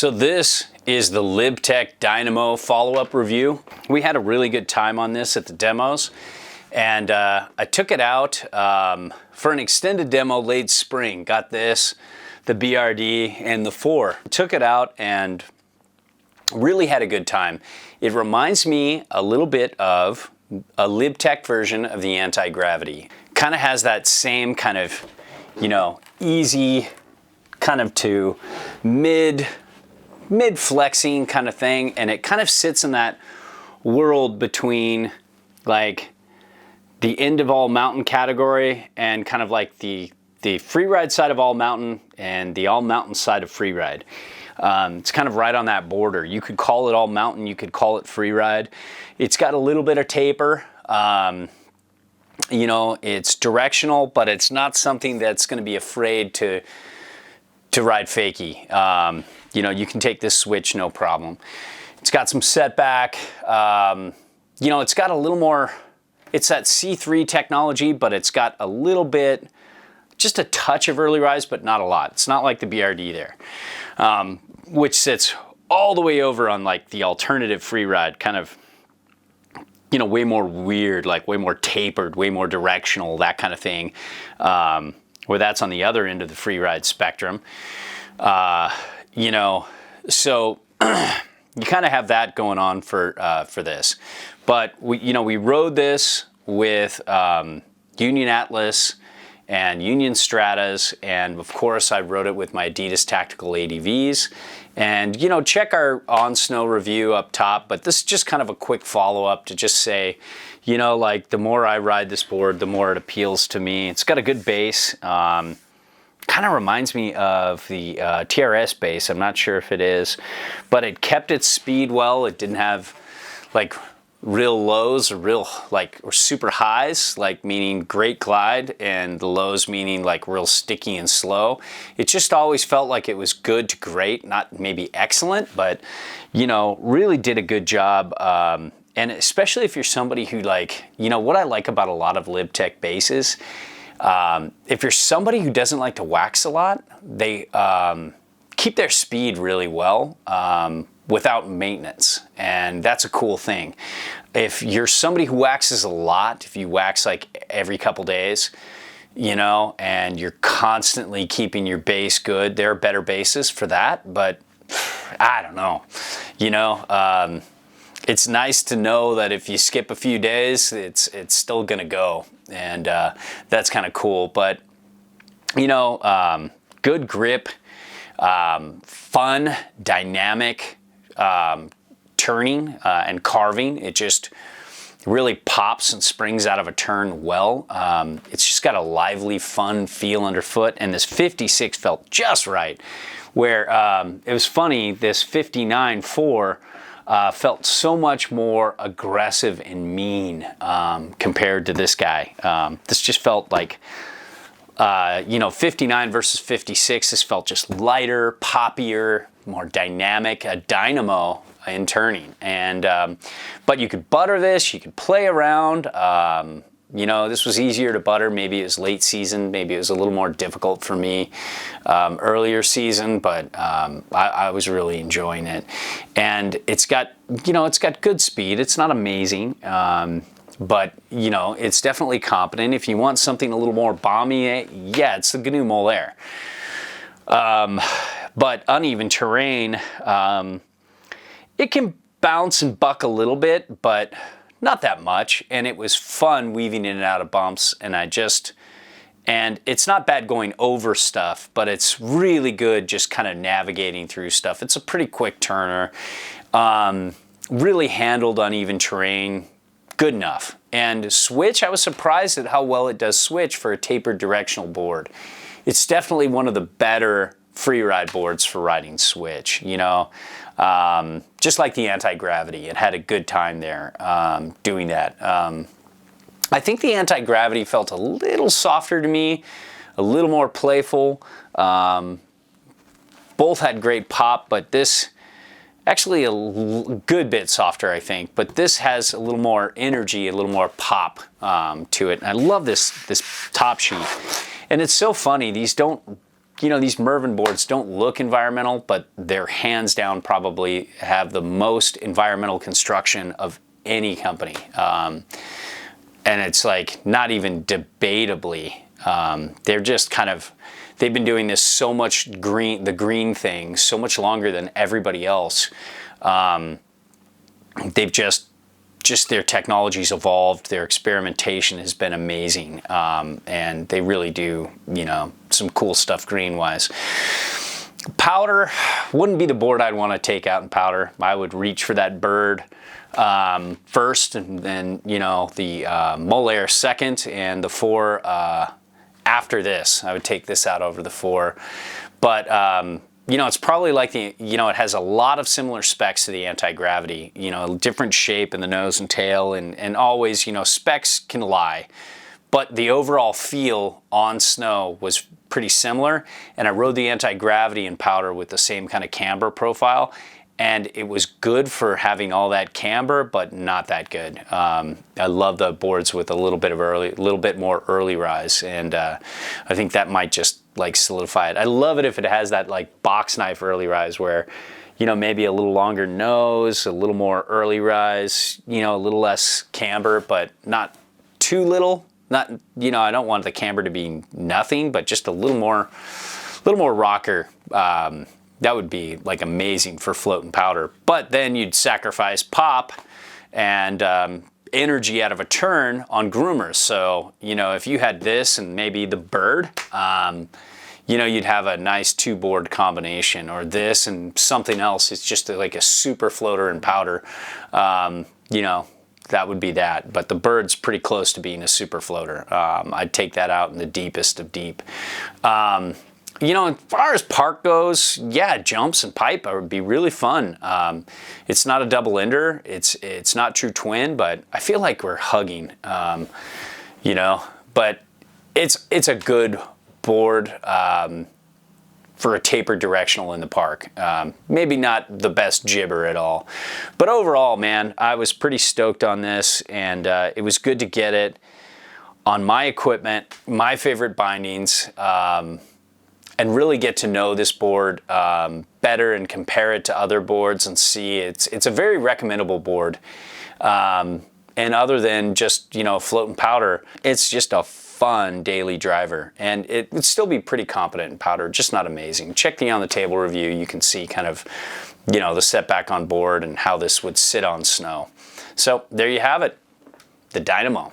So this is the LibTech Dynamo follow-up review. We had a really good time on this at the demos, and I took it out for an extended demo late spring. Got this, the BRD, and the 4. Took it out and really had a good time. It reminds me a little bit of a LibTech version of the anti-gravity. Kind of has that same kind of, you know, easy kind of to mid flexing kind of thing, and it kind of sits in that world between like the end of all mountain category and kind of like the free ride side of all mountain and the all mountain side of free ride. It's kind of right on that border. You could call it all mountain, you could call it free ride. It's got a little bit of taper. You know, it's directional, but it's not something that's going to be afraid to ride fakie. You know, you can take this switch no problem. It's got some setback. You know, it's got a little more, it's that C3 technology, but it's got a little bit, just a touch of early rise, but not a lot. It's not like the BRD there, which sits all the way over on like the alternative free ride, kind of, you know, way more weird, like way more tapered, way more directional, that kind of thing. Where that's on the other end of the free ride spectrum. You know, so you kind of have that going on for this. But we rode this with Union Atlas and Union Stratas, and of course I rode it with my Adidas Tactical ADVs. And you know, check our on snow review up top, but this is just kind of a quick follow-up to just say, you know, like the more I ride this board, the more it appeals to me. It's got a good base. Kind of reminds me of the TRS base. I'm not sure if it is, but it kept its speed well. It didn't have like real lows or super highs, like meaning great glide, and the lows meaning like real sticky and slow. It just always felt like it was good to great, not maybe excellent, but you know, really did a good job. And especially if you're somebody who, like, you know, what I like about a lot of LibTech bases, if you're somebody who doesn't like to wax a lot, they keep their speed really well without maintenance, and that's a cool thing. If you're somebody who waxes a lot, if you wax like every couple days, you know, and you're constantly keeping your base good, there are better bases for that, but I don't know, you know, it's nice to know that if you skip a few days, it's still gonna go, and that's kind of cool. But you know, good grip, fun, dynamic turning and carving. It just really pops and springs out of a turn well. It's just got a lively, fun feel underfoot, and this 56 felt just right. Where it was funny, this 59.4 felt so much more aggressive and mean compared to this guy. This just felt like, you know, 59 versus 56, this felt just lighter, poppier, more dynamic, a dynamo in turning. And but you could butter this, you could play around. You know, this was easier to butter. Maybe it was late season. Maybe it was a little more difficult for me earlier season, but I was really enjoying it. And it's got, you know, it's got good speed. It's not amazing, but, you know, it's definitely competent. If you want something a little more balmy, yeah, it's the GNU Molaire. But uneven terrain, it can bounce and buck a little bit, but not that much, and it was fun weaving in and out of bumps, and and it's not bad going over stuff, but it's really good just kind of navigating through stuff. It's a pretty quick turner, really handled uneven terrain, good enough. And switch, I was surprised at how well it does switch for a tapered directional board. It's definitely one of the better free ride boards for riding switch, you know. Just like the anti-gravity, it had a good time there doing that. I think the anti-gravity felt a little softer to me, a little more playful. Both had great pop, but this actually a good bit softer, I think. But this has a little more energy, a little more pop to it. And I love this top sheet. And it's so funny, these don't you know, these Mervin boards don't look environmental, but they're hands down probably have the most environmental construction of any company. And it's like not even debatably. They're just kind of, they've been doing this so much the green thing, so much longer than everybody else. They've just their technology's evolved, their experimentation has been amazing, and they really do, you know, some cool stuff green-wise. Powder wouldn't be the board I'd want to take out in powder. I would reach for that bird first, and then, you know, the Molaire second, and the 4 after this. I would take this out over the 4. But you know, it's probably like the, you know, it has a lot of similar specs to the anti-gravity, you know, different shape in the nose and tail, and always, you know, specs can lie, but the overall feel on snow was pretty similar. And I rode the anti-gravity in powder with the same kind of camber profile, and it was good for having all that camber, but not that good. I love the boards with a little bit more early rise, and I think that might just like solidify it. I love it if it has that like box knife early rise where, you know, maybe a little longer nose, a little more early rise, you know, a little less camber, but not too little. Not, you know, I don't want the camber to be nothing, but just a little more rocker. That would be like amazing for floating powder. But then you'd sacrifice pop and energy out of a turn on groomers. So, you know, if you had this and maybe the bird, you know, you'd have a nice 2-board combination, or this and something else. It's just like a super floater and powder. You know, that would be that. But the bird's pretty close to being a super floater. I'd take that out in the deepest of deep. You know, as far as park goes, yeah, jumps and pipe would be really fun. It's not a double ender, it's not true twin, but I feel like we're hugging, you know. But it's a good board for a tapered directional in the park. Maybe not the best jibber at all, but overall, man, I was pretty stoked on this, and it was good to get it on my equipment, my favorite bindings. And really get to know this board better and compare it to other boards and see it's a very recommendable board. And other than just, you know, floating powder, it's just a fun daily driver, and it would still be pretty competent in powder, just not amazing. Check the on the table review. You can see kind of, you know, the setback on board and how this would sit on snow. So there you have it, the Dynamo.